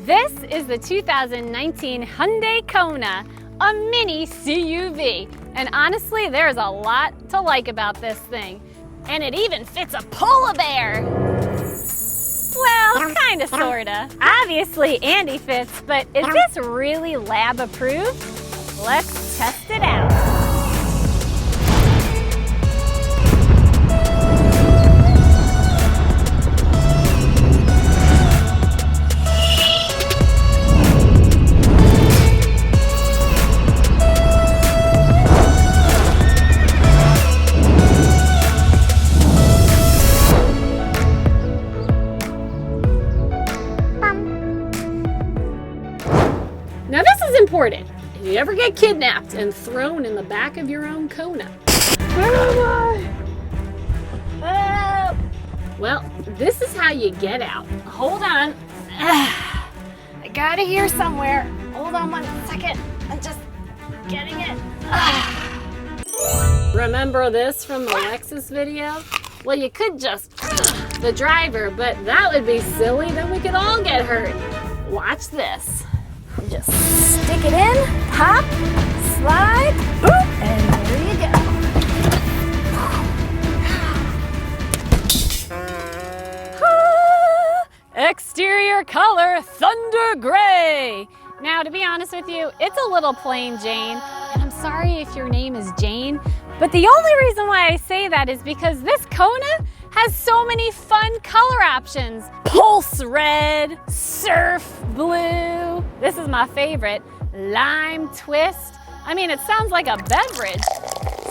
This is the 2019 Hyundai Kona, a mini CUV. And honestly, there's a lot to like about this thing. And it even fits a polar bear. Well, kinda, sorta. Obviously, Andie fits, but is this really lab approved? Let's test it out. Now this is important. If you ever get kidnapped and thrown in the back of your own Kona. Well, this is how you get out. Hold on. I got it here somewhere. Hold on 1 second. I'm just getting it. Remember this from the Lexus video? Well, you could just the driver, but that would be silly. Then we could all get hurt. Watch this. Just stick it in, pop, slide, boop, and there you go. Exterior color, Thunder Gray. Now, to be honest with you, it's a little plain Jane, and I'm sorry if your name is Jane, but the only reason why I say that is because this Kona has so many fun color options. Pulse red, surf blue. This is my favorite, lime twist. I mean, it sounds like a beverage.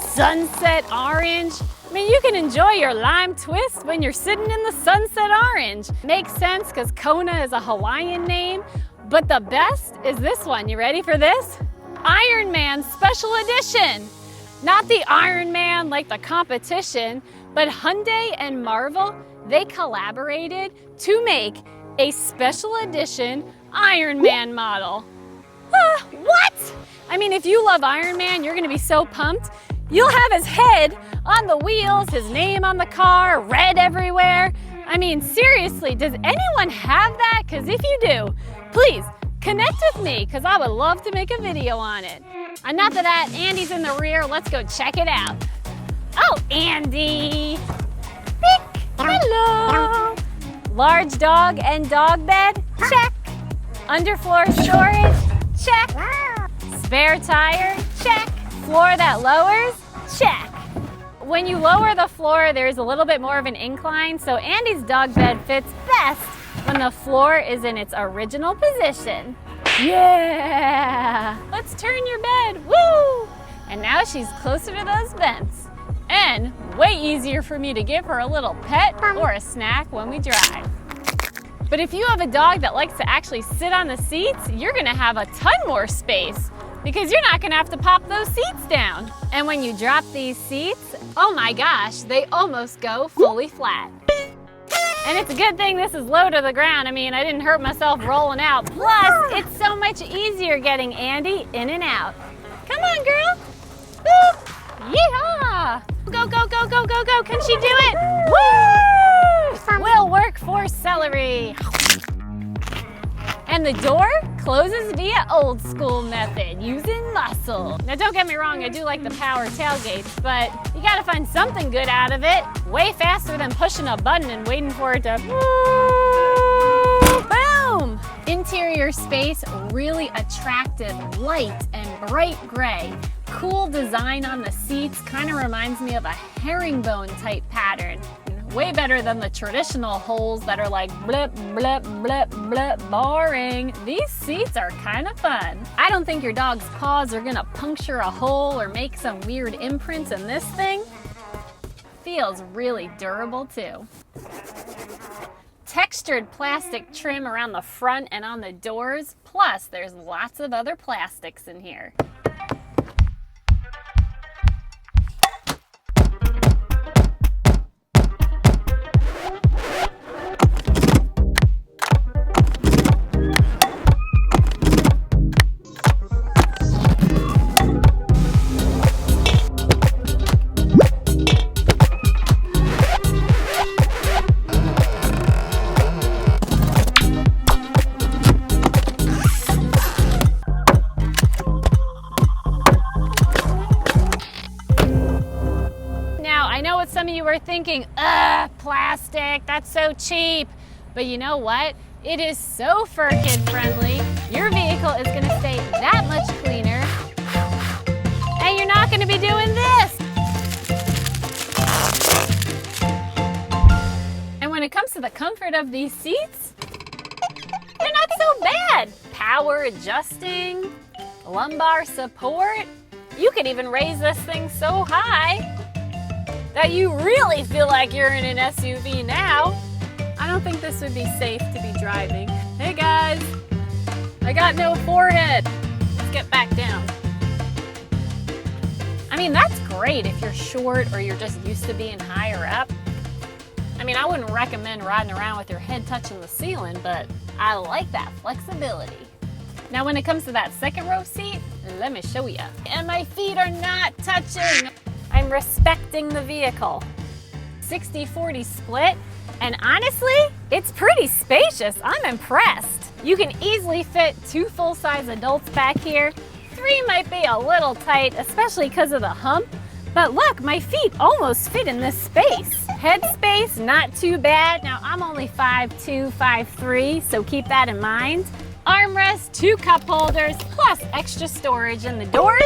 Sunset orange. I mean, you can enjoy your lime twist when you're sitting in the sunset orange. Makes sense because Kona is a Hawaiian name, but the best is this one. You ready for this? Iron Man Special Edition. Not the Iron Man like the competition, but Hyundai and Marvel, they collaborated to make a special edition Iron Man model. What? I mean, if you love Iron Man, you're gonna be so pumped. You'll have his head on the wheels, his name on the car, red everywhere. I mean, seriously, does anyone have that? Because if you do, please connect with me, because I would love to make a video on it. Enough of that, Andie's in the rear. Let's go check it out. Oh, Andie. Beep. Hello. Large dog and dog bed? Check. Underfloor storage? Check. Spare tire? Check. Floor that lowers? Check. When you lower the floor, there's a little bit more of an incline, so Andie's dog bed fits best when the floor is in its original position. Yeah! Let's turn your bed, woo! And now she's closer to those vents. And way easier for me to give her a little pet or a snack when we drive. But if you have a dog that likes to actually sit on the seats, you're gonna have a ton more space because you're not gonna have to pop those seats down. And when you drop these seats, oh my gosh, they almost go fully flat. And it's a good thing this is low to the ground. I mean, I didn't hurt myself rolling out. Plus, it's so much easier getting Andie in and out. Come on, girl. Woo! Yeehaw! Go, go, go, go, go, go. Can she do it? Woo! Will work for celery. And the door closes via old school method, using muscle. Now don't get me wrong, I do like the power tailgates, but you gotta find something good out of it. Way faster than pushing a button and waiting for it to boom! Interior space, really attractive, light and bright gray. Cool design on the seats, kind of reminds me of a herringbone type pattern. Way better than the traditional holes that are like blip, blip, blip, blip, boring. These seats are kind of fun. I don't think your dog's paws are gonna puncture a hole or make some weird imprints in this thing. Feels really durable too. Textured plastic trim around the front and on the doors, plus there's lots of other plastics in here. you were thinking, plastic, that's so cheap. But you know what? It is so fur-kid friendly. Your vehicle is gonna stay that much cleaner. And you're not gonna be doing this. And when it comes to the comfort of these seats, they're not so bad. Power adjusting, lumbar support. You can even raise this thing so high that you really feel like you're in an SUV now. I don't think this would be safe to be driving. Hey guys, I got no forehead. Let's get back down. I mean, that's great if you're short or you're just used to being higher up. I mean, I wouldn't recommend riding around with your head touching the ceiling, but I like that flexibility. Now, when it comes to that second row seat, let me show you. And my feet are not touching. I'm respecting the vehicle. 60-40 split, and honestly, it's pretty spacious. I'm impressed. You can easily fit 2 full-size adults back here. 3 might be a little tight, especially because of the hump. But look, my feet almost fit in this space. Head space, not too bad. Now, I'm only 5'2", 5'3", so keep that in mind. Armrest, 2 cup holders, plus extra storage in the doors,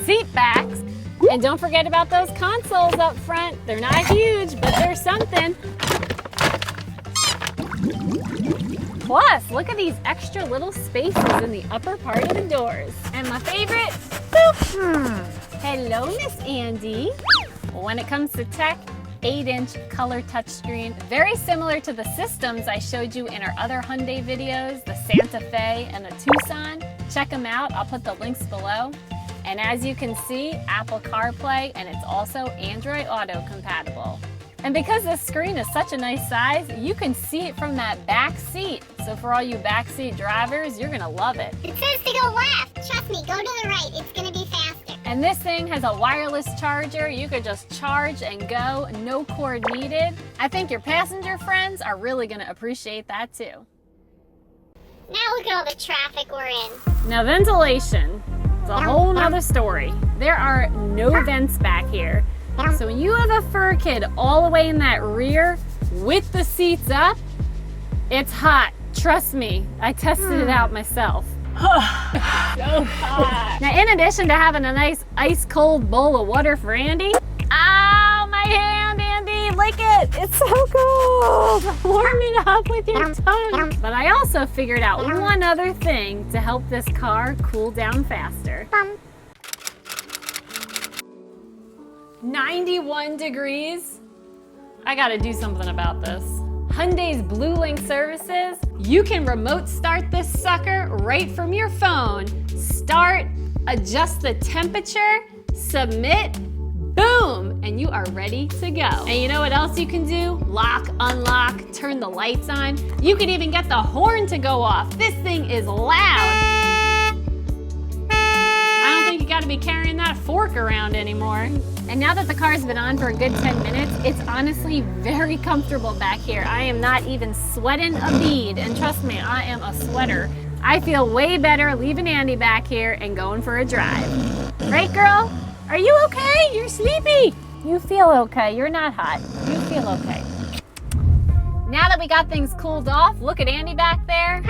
seat backs, and don't forget about those consoles up front. They're not huge, but they're something. Plus, look at these extra little spaces in the upper part of the doors. And my favorite, boop. Hello, Miss Andie. When it comes to tech, 8-inch color touchscreen, very similar to the systems I showed you in our other Hyundai videos, the Santa Fe and the Tucson. Check them out, I'll put the links below. And as you can see, Apple CarPlay, and it's also Android Auto compatible. And because this screen is such a nice size, you can see it from that back seat. So for all you backseat drivers, you're gonna love it. It says to go left. Trust me, go to the right. It's gonna be faster. And this thing has a wireless charger. You could just charge and go, no cord needed. I think your passenger friends are really gonna appreciate that too. Now look at all the traffic we're in. Now ventilation, it's a whole nother story. There are no vents back here. So when you have a fur kid all the way in that rear with the seats up, it's hot. Trust me, I tested it out myself. So hot. Now, in addition to having a nice ice cold bowl of water for Andie, ow, my hand, Andie, lick it. It's so cold. Warm it up with your tongue. But I also figured out one other thing to help this car cool down faster. 91 degrees. I gotta do something about this. Hyundai's Blue Link services, you can remote start this sucker right from your phone. Start, adjust the temperature, submit, boom, and you are ready to go. And you know what else you can do? Lock, unlock, turn the lights on. You can even get the horn to go off. This thing is loud. I don't think you gotta be carrying that fork around anymore. And now that the car's been on for a good 10 minutes, it's honestly very comfortable back here. I am not even sweating a bead, and trust me, I am a sweater. I feel way better leaving Andie back here and going for a drive. Right, girl? Are you okay? You're sleepy. You feel okay. You're not hot. You feel okay. Now that we got things cooled off, look at Andie back there.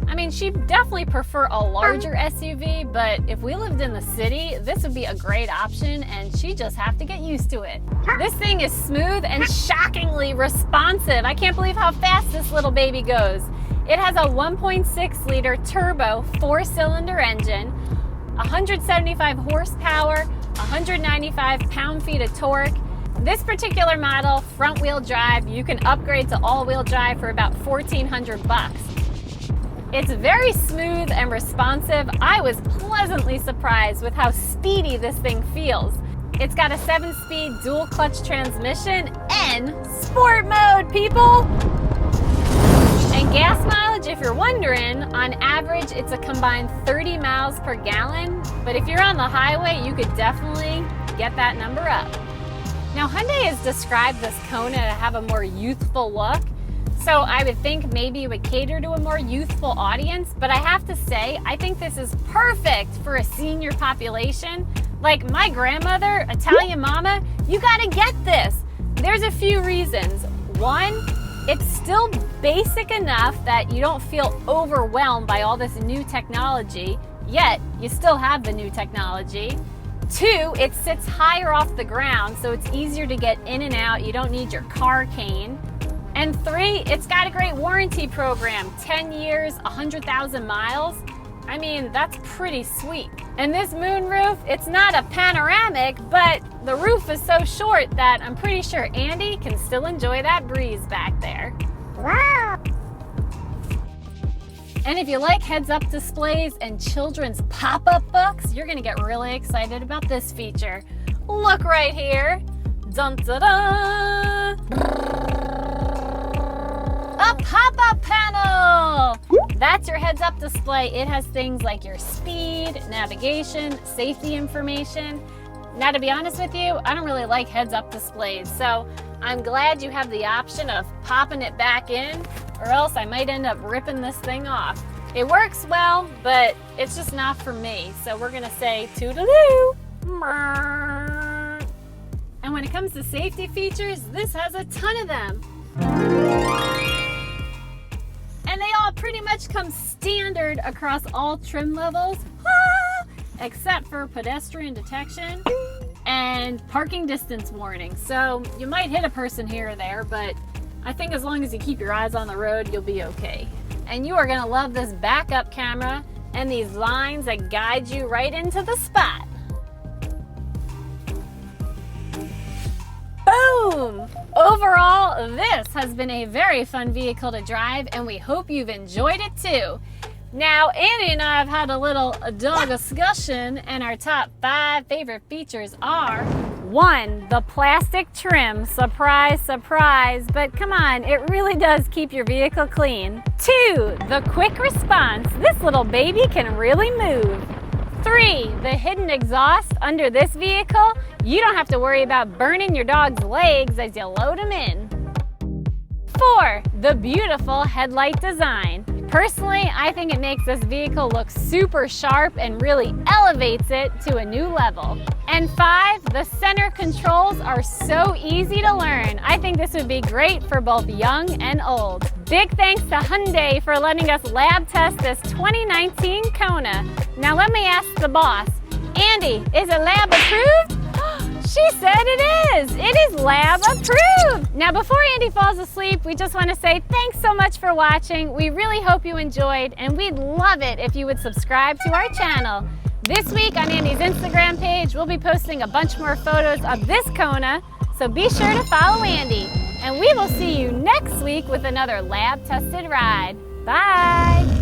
I mean, she'd definitely prefer a larger SUV, but if we lived in the city, this would be a great option, and she'd just have to get used to it. This thing is smooth and shockingly responsive. I can't believe how fast this little baby goes. It has a 1.6 liter turbo 4-cylinder engine, 175 horsepower, 195 pound-feet of torque. This particular model, front-wheel drive, you can upgrade to all-wheel drive for about $1,400. It's very smooth and responsive. I was pleasantly surprised with how speedy this thing feels. It's got a 7-speed dual clutch transmission and sport mode, people! And gas mileage, if you're wondering, on average, it's a combined 30 miles per gallon. But if you're on the highway, you could definitely get that number up. Now, Hyundai has described this Kona to have a more youthful look. So I would think maybe it would cater to a more youthful audience, but I have to say, I think this is perfect for a senior population. Like my grandmother, Italian mama, you gotta get this. There's a few reasons. One, it's still basic enough that you don't feel overwhelmed by all this new technology, yet you still have the new technology. Two, it sits higher off the ground, so it's easier to get in and out. You don't need your car cane. And three, it's got a great warranty program, 10 years, 100,000 miles. I mean, that's pretty sweet. And this moonroof, it's not a panoramic, but the roof is so short that I'm pretty sure Andie can still enjoy that breeze back there. Wow. And if you like heads-up displays and children's pop-up books, you're gonna get really excited about this feature. Look right here. Dun da da! A pop-up panel! That's your heads-up display. It has things like your speed, navigation, safety information. Now, to be honest with you, I don't really like heads-up displays, so I'm glad you have the option of popping it back in, or else I might end up ripping this thing off. It works well, but it's just not for me, so we're gonna say toodaloo. And when it comes to safety features, this has a ton of them. And they all pretty much come standard across all trim levels, except for pedestrian detection and parking distance warning. So you might hit a person here or there, but I think as long as you keep your eyes on the road, you'll be okay. And you are gonna love this backup camera and these lines that guide you right into the spot. Boom! Overall, this has been a very fun vehicle to drive, and we hope you've enjoyed it too. Now, Andie and I have had a little dog discussion, and our top 5 favorite features are: 1, the plastic trim. Surprise, surprise, but come on, it really does keep your vehicle clean. 2, the quick response. This little baby can really move. 3, the hidden exhaust under this vehicle. You don't have to worry about burning your dog's legs as you load him in. 4, the beautiful headlight design. Personally, I think it makes this vehicle look super sharp and really elevates it to a new level. And 5, the center controls are so easy to learn. I think this would be great for both young and old. Big thanks to Hyundai for letting us lab test this 2019 Kona. Now let me ask the boss, Andie, is it lab approved? She said it is! It is lab approved! Now before Andie falls asleep, we just want to say thanks so much for watching. We really hope you enjoyed, and we'd love it if you would subscribe to our channel. This week on Andie's Instagram page, we'll be posting a bunch more photos of this Kona, so be sure to follow Andie. And we will see you next week with another lab-tested ride. Bye!